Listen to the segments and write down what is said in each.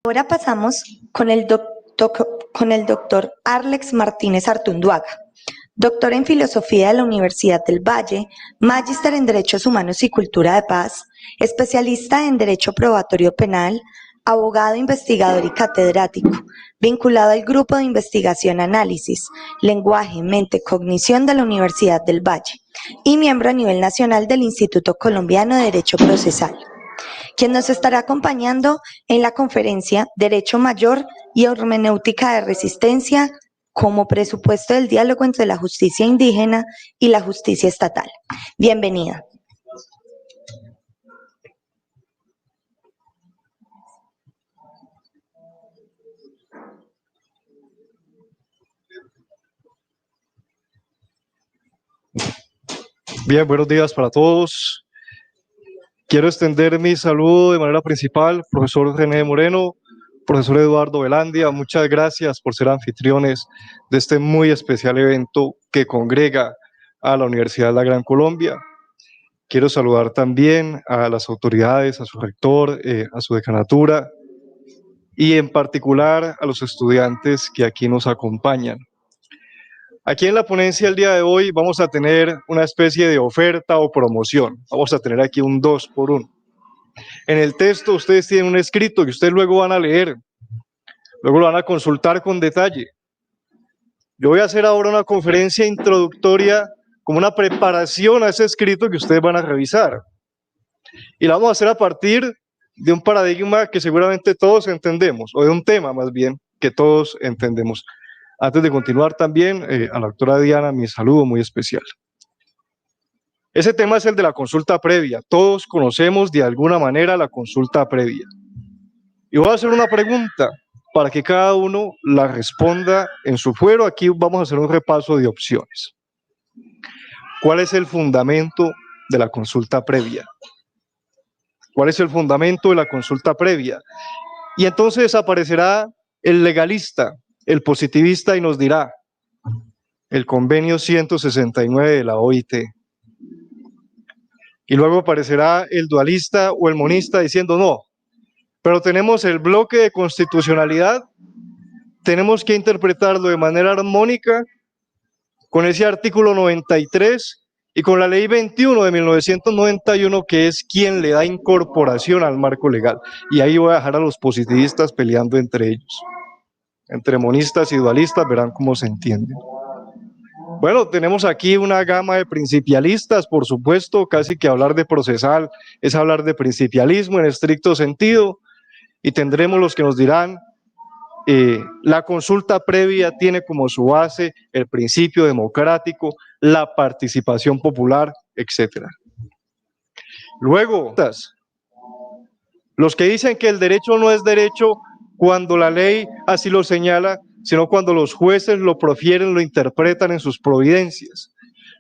Ahora pasamos con el doctor Arlex Martínez Artunduaga, doctor en Filosofía de la Universidad del Valle, magíster en Derechos Humanos y Cultura de Paz, especialista en Derecho Probatorio Penal, abogado, investigador y catedrático, vinculado al Grupo de Investigación Análisis, Lenguaje, Mente, Cognición de la Universidad del Valle y miembro a nivel nacional del Instituto Colombiano de Derecho Procesal, quien nos estará acompañando en la conferencia Derecho Mayor y Hermenéutica de Resistencia como presupuesto del diálogo entre la justicia indígena y la justicia estatal. Bienvenida. Bien, buenos días para todos. Quiero extender mi saludo de manera principal, profesor René Moreno, profesor Eduardo Velandia, muchas gracias por ser anfitriones de este muy especial evento que congrega a la Universidad de la Gran Colombia. Quiero saludar también a las autoridades, a su rector, a su decanatura y en particular a los estudiantes que aquí nos acompañan. Aquí en la ponencia el día de hoy vamos a tener una especie de oferta o promoción. Vamos a tener aquí un 2 por 1. En el texto ustedes tienen un escrito que ustedes luego van a leer, luego lo van a consultar con detalle. Yo voy a hacer ahora una conferencia introductoria como una preparación a ese escrito que ustedes van a revisar. Y la vamos a hacer a partir de un paradigma que seguramente todos entendemos, o de un tema más bien que todos entendemos. Antes de continuar también, a la doctora Diana, mi saludo muy especial. Ese tema es el de la consulta previa. Todos conocemos de alguna manera la consulta previa. Y voy a hacer una pregunta para que cada uno la responda en su fuero. Aquí vamos a hacer un repaso de opciones. ¿Cuál es el fundamento de la consulta previa? ¿Cuál es el fundamento de la consulta previa? Y entonces aparecerá el legalista, el positivista y nos dirá el convenio 169 de la OIT. Y luego aparecerá el dualista o el monista diciendo no, pero tenemos el bloque de constitucionalidad, tenemos que interpretarlo de manera armónica con ese artículo 93 y con la ley 21 de 1991 que es quien le da incorporación al marco legal. Y ahí voy a dejar a los positivistas peleando entre ellos. Entre monistas y dualistas verán cómo se entienden. Bueno, tenemos aquí una gama de principialistas, por supuesto, casi que hablar de procesal es hablar de principialismo en estricto sentido, y tendremos los que nos dirán, la consulta previa tiene como su base el principio democrático, la participación popular, etc. Luego, los que dicen que el derecho no es derecho cuando la ley así lo señala, sino cuando los jueces lo profieren, lo interpretan en sus providencias.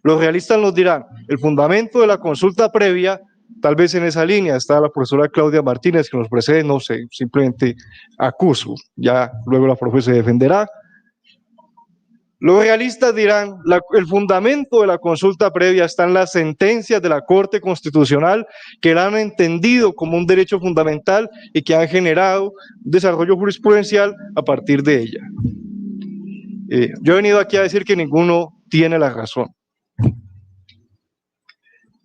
Los realistas nos dirán, el fundamento de la consulta previa, tal vez en esa línea está la profesora Claudia Martínez que nos precede, no sé, simplemente acuso, ya luego la profe se defenderá. Los realistas dirán, el fundamento de la consulta previa está en las sentencias de la Corte Constitucional que la han entendido como un derecho fundamental y que han generado desarrollo jurisprudencial a partir de ella. Yo he venido aquí a decir que ninguno tiene la razón.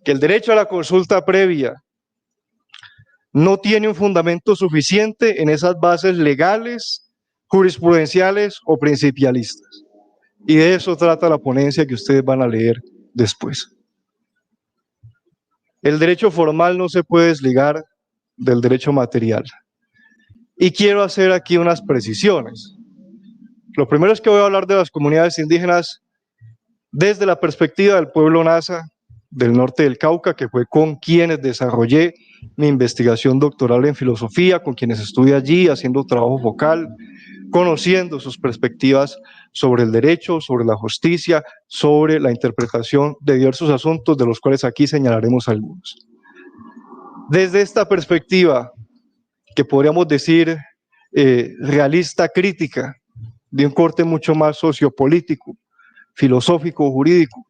Que el derecho a la consulta previa no tiene un fundamento suficiente en esas bases legales, jurisprudenciales o principialistas. Y de eso trata la ponencia que ustedes van a leer después. El derecho formal no se puede desligar del derecho material. Y quiero hacer aquí unas precisiones. Lo primero es que voy a hablar de las comunidades indígenas desde la perspectiva del pueblo Nasa del norte del Cauca, que fue con quienes desarrollé mi investigación doctoral en filosofía, con quienes estuve allí haciendo trabajo vocal, conociendo sus perspectivas sobre el derecho, sobre la justicia, sobre la interpretación de diversos asuntos, de los cuales aquí señalaremos algunos. Desde esta perspectiva, que podríamos decir realista crítica, de un corte mucho más sociopolítico, filosófico, jurídico,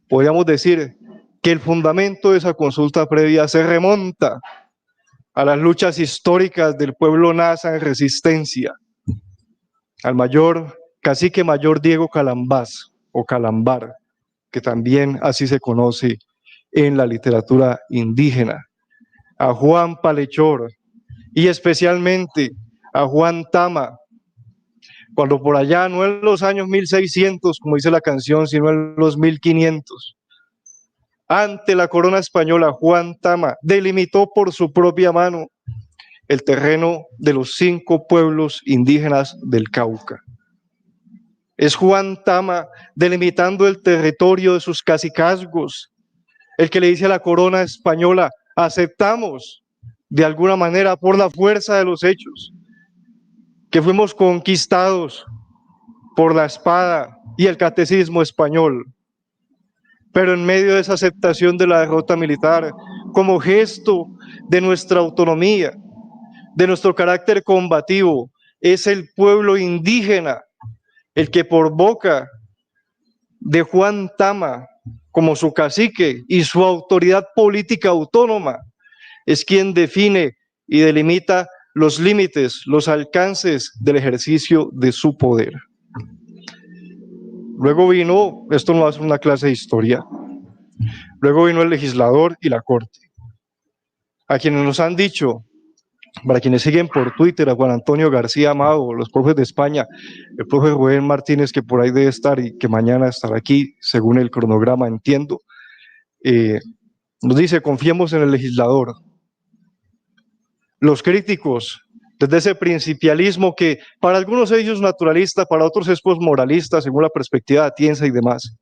podríamos decir que el fundamento de esa consulta previa se remonta a las luchas históricas del pueblo nasa en resistencia, al mayor cacique mayor Diego Calambás o Calambar, que también así se conoce en la literatura indígena, a Juan Palechor y especialmente a Juan Tama, cuando por allá, no en los años 1600, como dice la canción, sino en los 1500, ante la corona española, Juan Tama delimitó por su propia mano el terreno de los 5 pueblos indígenas del Cauca. Es Juan Tama delimitando el territorio de sus cacicazgos, el que le dice a la corona española: aceptamos de alguna manera por la fuerza de los hechos que fuimos conquistados por la espada y el catecismo español, pero en medio de esa aceptación de la derrota militar, como gesto de nuestra autonomía, de nuestro carácter combativo, es el pueblo indígena el que por boca de Juan Tama, como su cacique y su autoridad política autónoma, es quien define y delimita los límites, los alcances del ejercicio de su poder. Luego vino, esto no va a ser una clase de historia, luego vino el legislador y la corte, a quienes nos han dicho, para quienes siguen por Twitter, a Juan Antonio García Amado, los profes de España, el profe Rubén Martínez, que por ahí debe estar y que mañana estará aquí, según el cronograma, entiendo, nos dice: confiemos en el legislador. Los críticos, desde ese principialismo que para algunos ellos es naturalista, para otros es postmoralista, según la perspectiva atienza y demás,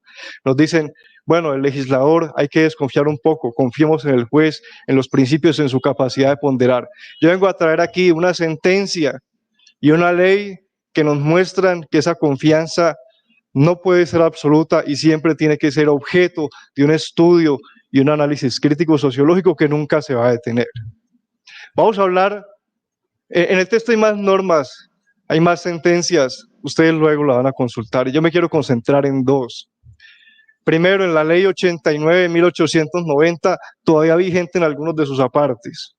nos dicen: bueno, el legislador hay que desconfiar un poco, confiemos en el juez, en los principios, en su capacidad de ponderar. Yo vengo a traer aquí una sentencia y una ley que nos muestran que esa confianza no puede ser absoluta y siempre tiene que ser objeto de un estudio y un análisis crítico sociológico que nunca se va a detener. Vamos a hablar, en el texto hay más normas, hay más sentencias, ustedes luego la van a consultar. Yo me quiero concentrar en 2. Primero, en la ley 89 de 1890, todavía vigente en algunos de sus apartes.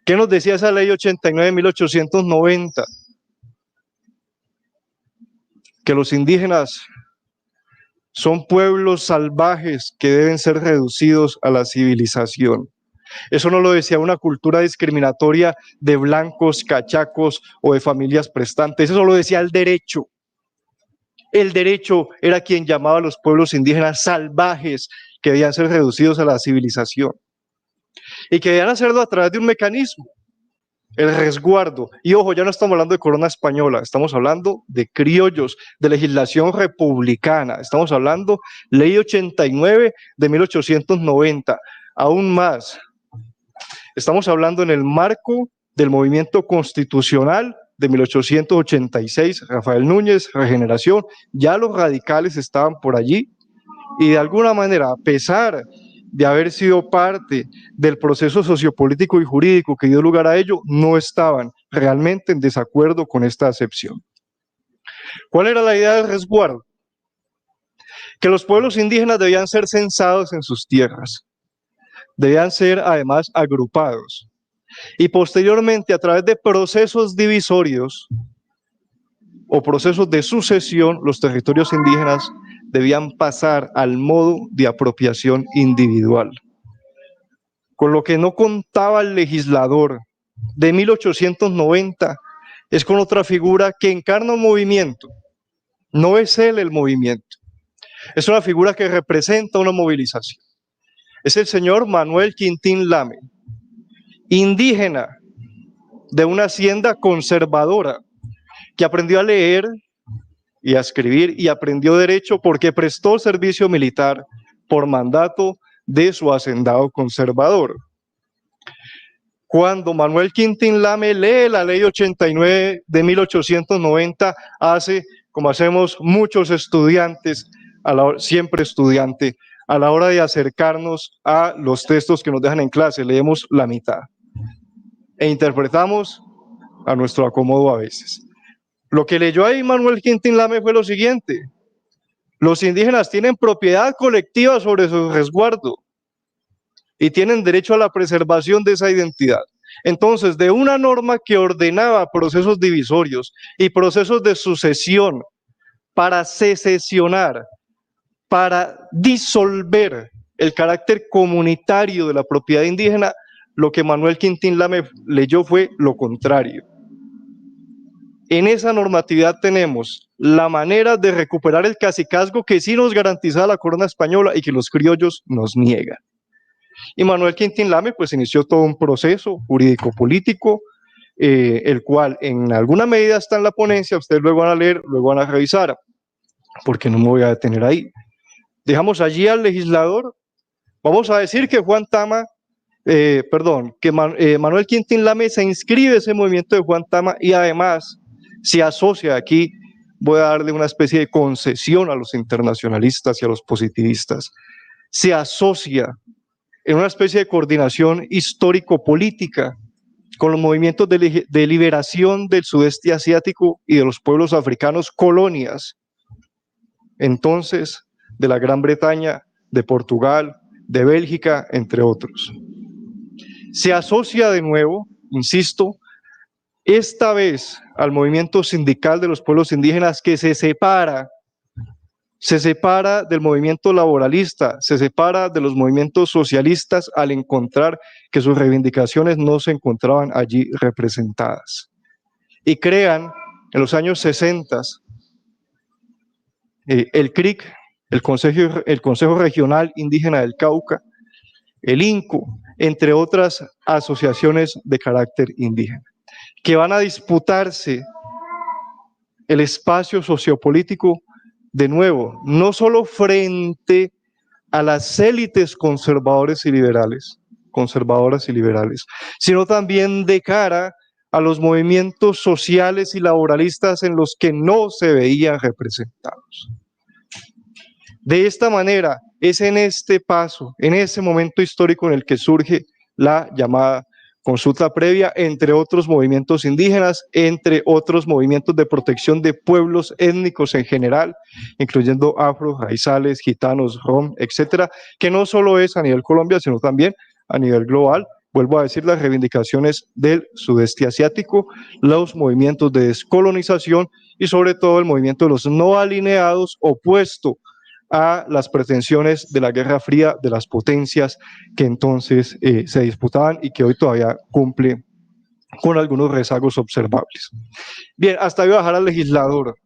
¿Qué nos decía esa ley 89 de 1890? Que los indígenas son pueblos salvajes que deben ser reducidos a la civilización. Eso no lo decía una cultura discriminatoria de blancos, cachacos o de familias prestantes, eso lo decía el derecho. El derecho era quien llamaba a los pueblos indígenas salvajes que debían ser reducidos a la civilización y que debían hacerlo a través de un mecanismo, el resguardo. Y ojo, ya no estamos hablando de corona española, estamos hablando de criollos, de legislación republicana, estamos hablando ley 89 de 1890, aún más. Estamos hablando en el marco del movimiento constitucional de 1886, Rafael Núñez, Regeneración, ya los radicales estaban por allí y de alguna manera, a pesar de haber sido parte del proceso sociopolítico y jurídico que dio lugar a ello, no estaban realmente en desacuerdo con esta acepción. ¿Cuál era la idea del resguardo? Que los pueblos indígenas debían ser censados en sus tierras, debían ser además agrupados y posteriormente a través de procesos divisorios o procesos de sucesión, los territorios indígenas debían pasar al modo de apropiación individual. Con lo que no contaba el legislador de 1890 es con otra figura que encarna un movimiento. No es él el movimiento, es una figura que representa una movilización. Es el señor Manuel Quintín Lame, indígena de una hacienda conservadora que aprendió a leer y a escribir y aprendió derecho porque prestó servicio militar por mandato de su hacendado conservador. Cuando Manuel Quintín Lame lee la ley 89 de 1890, hace como hacemos muchos estudiantes, siempre estudiante, a la hora de acercarnos a los textos que nos dejan en clase, leemos la mitad e interpretamos a nuestro acomodo a veces. Lo que leyó ahí Manuel Quintín Lame fue lo siguiente: los indígenas tienen propiedad colectiva sobre su resguardo y tienen derecho a la preservación de esa identidad. Entonces, de una norma que ordenaba procesos divisorios y procesos de sucesión para secesionar, para disolver el carácter comunitario de la propiedad indígena, lo que Manuel Quintín Lame leyó fue lo contrario. En esa normatividad tenemos la manera de recuperar el cacicazgo que sí nos garantiza la corona española y que los criollos nos niegan. Y Manuel Quintín Lame pues inició todo un proceso jurídico-político, el cual en alguna medida está en la ponencia, ustedes luego van a leer, luego van a revisar, porque no me voy a detener ahí. Dejamos allí al legislador, vamos a decir que Manuel Quintín Lame se inscribe en ese movimiento de Juan Tama y además se asocia, aquí voy a darle una especie de concesión a los internacionalistas y a los positivistas, se asocia en una especie de coordinación histórico-política con los movimientos de liberación del sudeste asiático y de los pueblos africanos colonias, entonces de la Gran Bretaña, de Portugal, de Bélgica, entre otros. Se asocia de nuevo, insisto, esta vez al movimiento sindical de los pueblos indígenas que se separa del movimiento laboralista, se separa de los movimientos socialistas al encontrar que sus reivindicaciones no se encontraban allí representadas. Y crean en los años 60 el CRIC, el Consejo Regional Indígena del Cauca, el INCO, entre otras asociaciones de carácter indígena, que van a disputarse el espacio sociopolítico de nuevo, no solo frente a las élites conservadoras y liberales, sino también de cara a los movimientos sociales y laboralistas en los que no se veían representados. De esta manera, es en este paso, en ese momento histórico en el que surge la llamada consulta previa, entre otros movimientos indígenas, entre otros movimientos de protección de pueblos étnicos en general, incluyendo afro, raizales, gitanos, rom, etcétera, que no solo es a nivel Colombia, sino también a nivel global. Vuelvo a decir, las reivindicaciones del sudeste asiático, los movimientos de descolonización y sobre todo el movimiento de los no alineados, opuesto a las pretensiones de la Guerra Fría de las potencias que entonces se disputaban y que hoy todavía cumple con algunos rezagos observables. Bien, hasta ahí voy a bajar al legislador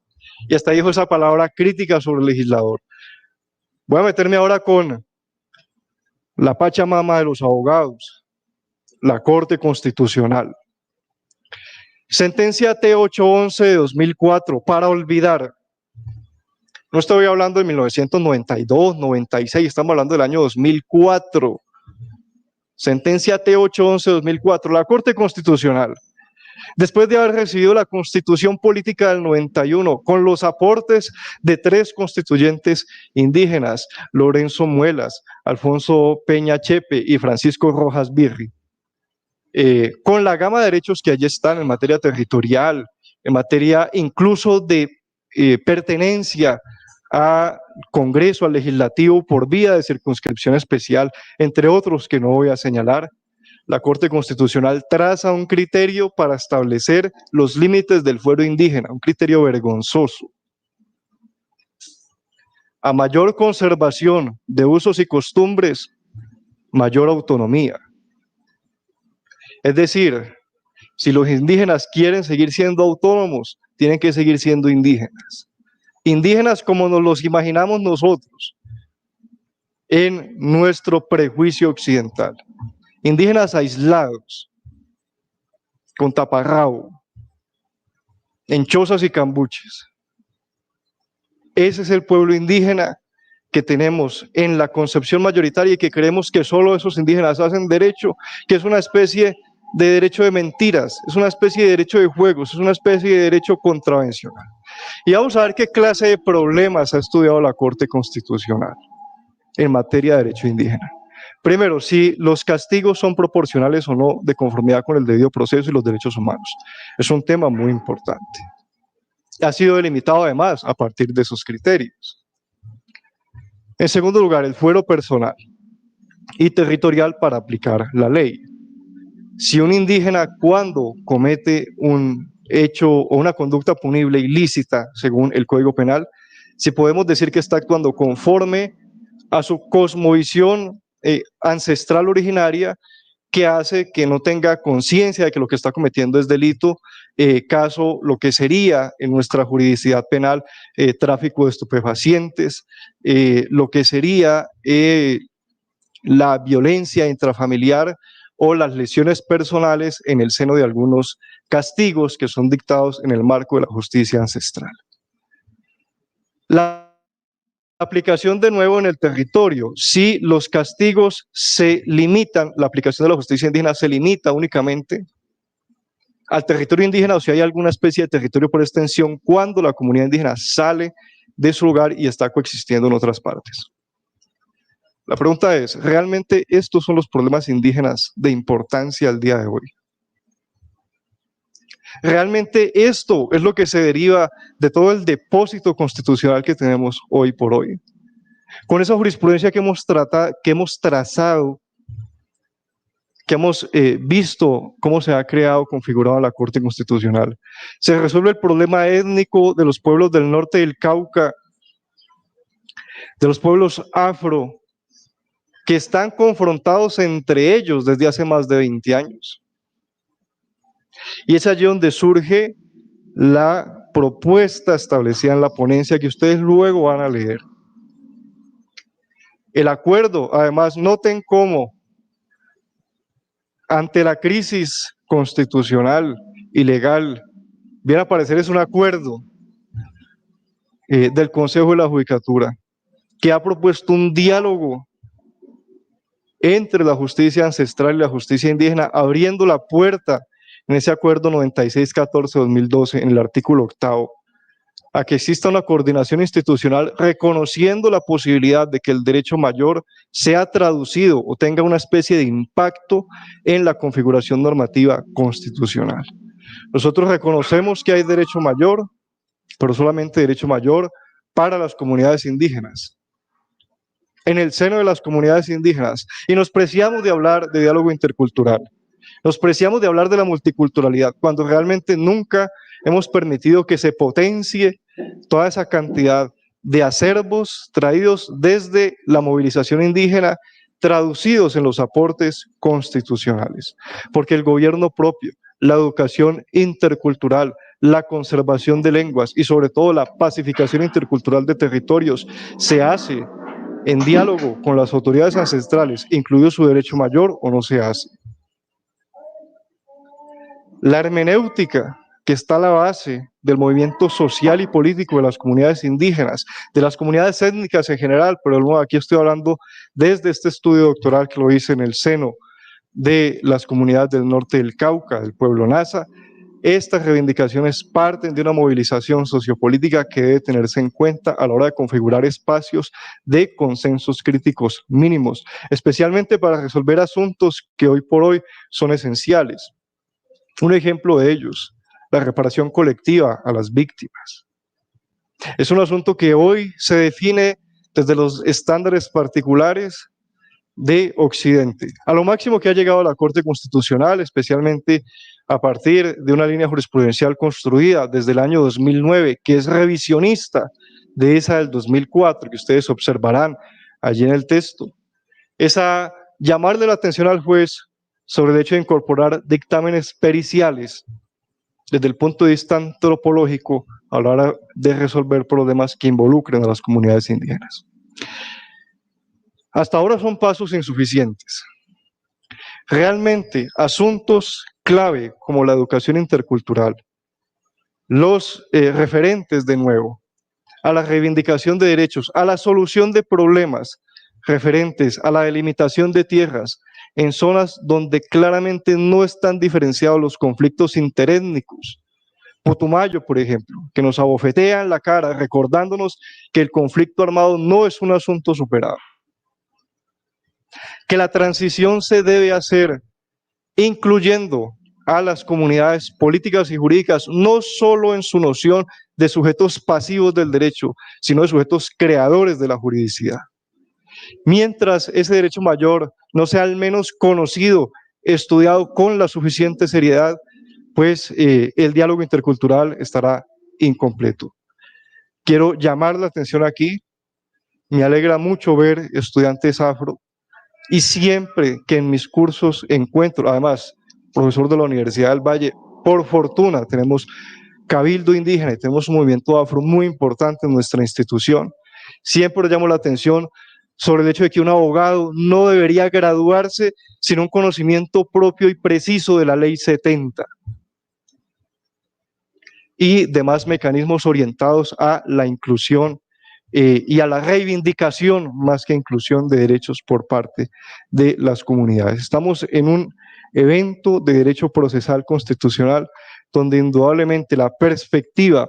y hasta ahí dijo esa palabra crítica sobre el legislador. Voy a meterme ahora con la pachamama de los abogados, la Corte Constitucional. Sentencia T811 de 2004, para olvidar. No estoy hablando de 1992, 96, estamos hablando del año 2004. Sentencia T811 de 2004, la Corte Constitucional. Después de haber recibido la Constitución Política del 91, con los aportes de 3 constituyentes indígenas, Lorenzo Muelas, Alfonso Peña Chepe y Francisco Rojas Birri, con la gama de derechos que allí están en materia territorial, en materia incluso de pertenencia al Congreso, al Legislativo, por vía de circunscripción especial, entre otros que no voy a señalar, la Corte Constitucional traza un criterio para establecer los límites del fuero indígena, un criterio vergonzoso. A mayor conservación de usos y costumbres, mayor autonomía. Es decir, si los indígenas quieren seguir siendo autónomos, tienen que seguir siendo indígenas. Indígenas como nos los imaginamos nosotros en nuestro prejuicio occidental. Indígenas aislados, con taparrabo, en chozas y cambuches. Ese es el pueblo indígena que tenemos en la concepción mayoritaria y que creemos que solo esos indígenas hacen derecho, que es una especie de derecho de mentiras, es una especie de derecho de juegos, es una especie de derecho contravencional. Y vamos a ver qué clase de problemas ha estudiado la Corte Constitucional en materia de derecho indígena. Primero, si los castigos son proporcionales o no de conformidad con el debido proceso y los derechos humanos. Es un tema muy importante. Ha sido delimitado además a partir de esos criterios. En segundo lugar, el fuero personal. y territorial para aplicar la ley. Si un indígena, cuando comete un hecho o una conducta punible ilícita según el Código Penal, si podemos decir que está actuando conforme a su cosmovisión ancestral originaria, que hace que no tenga conciencia de que lo que está cometiendo es delito, caso lo que sería en nuestra juridicidad penal tráfico de estupefacientes, lo que sería la violencia intrafamiliar o las lesiones personales en el seno de algunos castigos que son dictados en el marco de la justicia ancestral. La aplicación de nuevo en el territorio, si los castigos se limitan, la aplicación de la justicia indígena se limita únicamente al territorio indígena, o si hay alguna especie de territorio por extensión, cuando la comunidad indígena sale de su lugar y está coexistiendo en otras partes. La pregunta es, ¿realmente estos son los problemas indígenas de importancia al día de hoy? ¿Realmente esto es lo que se deriva de todo el depósito constitucional que tenemos hoy por hoy? Con esa jurisprudencia que hemos trazado, que hemos visto cómo se ha creado, configurado la Corte Constitucional, se resuelve el problema étnico de los pueblos del norte del Cauca, de los pueblos afro, que están confrontados entre ellos desde hace más de 20 años. Y es allí donde surge la propuesta establecida en la ponencia que ustedes luego van a leer. El acuerdo, además, noten cómo ante la crisis constitucional y legal, viene a parecer es un acuerdo del Consejo de la Judicatura, que ha propuesto un diálogo entre la justicia ancestral y la justicia indígena, abriendo la puerta en ese acuerdo 9614-2012, en el artículo 8º, a que exista una coordinación institucional reconociendo la posibilidad de que el derecho mayor sea traducido o tenga una especie de impacto en la configuración normativa constitucional. Nosotros reconocemos que hay derecho mayor, pero solamente derecho mayor para las comunidades indígenas, en el seno de las comunidades indígenas, y nos preciamos de hablar de diálogo intercultural, nos preciamos de hablar de la multiculturalidad, cuando realmente nunca hemos permitido que se potencie toda esa cantidad de acervos traídos desde la movilización indígena, traducidos en los aportes constitucionales, porque el gobierno propio, la educación intercultural, la conservación de lenguas y sobre todo la pacificación intercultural de territorios se hace en diálogo con las autoridades ancestrales, incluido su derecho mayor, o no se hace. La hermenéutica que está a la base del movimiento social y político de las comunidades indígenas, de las comunidades étnicas en general, pero bueno, aquí estoy hablando desde este estudio doctoral que lo hice en el seno de las comunidades del norte del Cauca, del pueblo Nasa. Estas reivindicaciones parten de una movilización sociopolítica que debe tenerse en cuenta a la hora de configurar espacios de consensos críticos mínimos, especialmente para resolver asuntos que hoy por hoy son esenciales. Un ejemplo de ellos, la reparación colectiva a las víctimas. Es un asunto que hoy se define desde los estándares particulares de Occidente. A lo máximo que ha llegado la Corte Constitucional, especialmente a partir de una línea jurisprudencial construida desde el año 2009, que es revisionista de esa del 2004, que ustedes observarán allí en el texto, es a llamarle la atención al juez sobre el hecho de incorporar dictámenes periciales desde el punto de vista antropológico a la hora de resolver problemas que involucren a las comunidades indígenas. Hasta ahora son pasos insuficientes. Realmente, asuntos clave como la educación intercultural, los referentes de nuevo a la reivindicación de derechos, a la solución de problemas referentes a la delimitación de tierras en zonas donde claramente no están diferenciados los conflictos interétnicos. Putumayo, por ejemplo, que nos abofetea en la cara recordándonos que el conflicto armado no es un asunto superado, que la transición se debe hacer incluyendo a las comunidades políticas y jurídicas, no solo en su noción de sujetos pasivos del derecho, sino de sujetos creadores de la juridicidad. Mientras ese derecho mayor no sea al menos conocido, estudiado con la suficiente seriedad, pues el diálogo intercultural estará incompleto. Quiero llamar la atención aquí, me alegra mucho ver estudiantes afro y siempre que en mis cursos encuentro, además, profesor de la Universidad del Valle, por fortuna tenemos cabildo indígena y tenemos un movimiento afro muy importante en nuestra institución, siempre llamo la atención sobre el hecho de que un abogado no debería graduarse sin un conocimiento propio y preciso de la Ley 70 y demás mecanismos orientados a la inclusión y a la reivindicación, más que inclusión, de derechos por parte de las comunidades. Estamos en un evento de derecho procesal constitucional donde indudablemente la perspectiva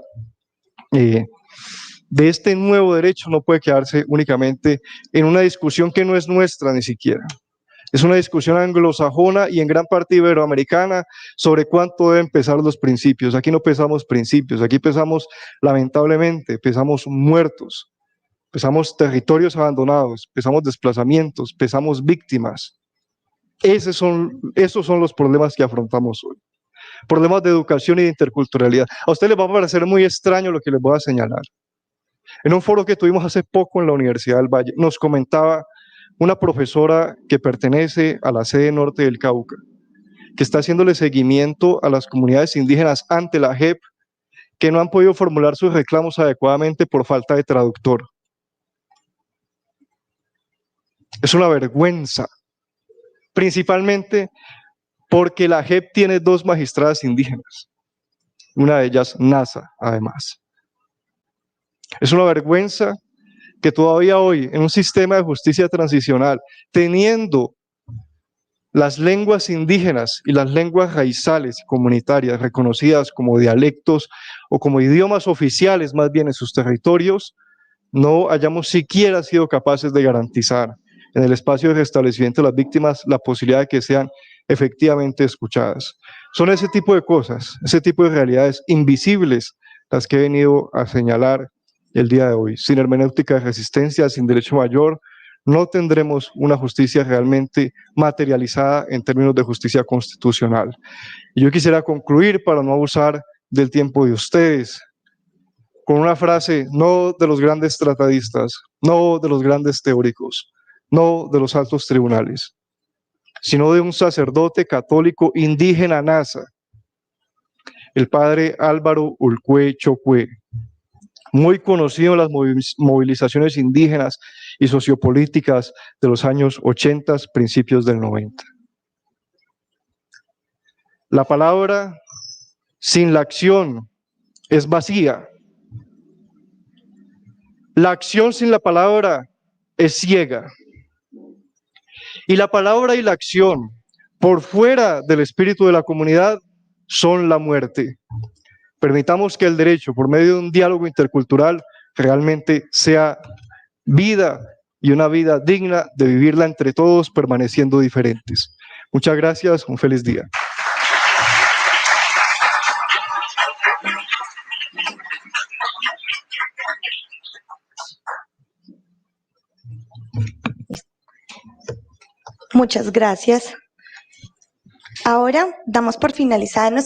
de este nuevo derecho no puede quedarse únicamente en una discusión que no es nuestra ni siquiera. Es una discusión anglosajona y en gran parte iberoamericana sobre cuánto deben pesar los principios. Aquí no pesamos principios, aquí pesamos, lamentablemente, pesamos muertos, pesamos territorios abandonados, pesamos desplazamientos, pesamos víctimas. Esos son los problemas que afrontamos hoy. Problemas de educación y de interculturalidad. A ustedes les va a parecer muy extraño lo que les voy a señalar. En un foro que tuvimos hace poco en la Universidad del Valle, nos comentaba una profesora que pertenece a la sede norte del Cauca, que está haciéndole seguimiento a las comunidades indígenas ante la JEP, que no han podido formular sus reclamos adecuadamente por falta de traductor. Es una vergüenza, principalmente porque la JEP tiene 2 magistradas indígenas, una de ellas NASA, además. Es una vergüenza que todavía hoy, en un sistema de justicia transicional, teniendo las lenguas indígenas y las lenguas raizales comunitarias reconocidas como dialectos o como idiomas oficiales más bien en sus territorios, no hayamos siquiera sido capaces de garantizar en el espacio de restablecimiento de las víctimas la posibilidad de que sean efectivamente escuchadas. Son ese tipo de cosas, ese tipo de realidades invisibles las que he venido a señalar el día de hoy. Sin hermenéutica de resistencia, sin derecho mayor, no tendremos una justicia realmente materializada en términos de justicia constitucional. Y yo quisiera concluir, para no abusar del tiempo de ustedes, con una frase no de los grandes tratadistas, no de los grandes teóricos, no de los altos tribunales, sino de un sacerdote católico indígena NASA, el padre Álvaro Ulcue Chocue, muy conocido en las movilizaciones indígenas y sociopolíticas de los años 80, principios del 90. La palabra sin la acción es vacía. La acción sin la palabra es ciega. Y la palabra y la acción por fuera del espíritu de la comunidad son la muerte. Permitamos que el derecho, por medio de un diálogo intercultural, realmente sea vida y una vida digna de vivirla entre todos, permaneciendo diferentes. Muchas gracias, un feliz día. Muchas gracias. Ahora damos por finalizada nuestra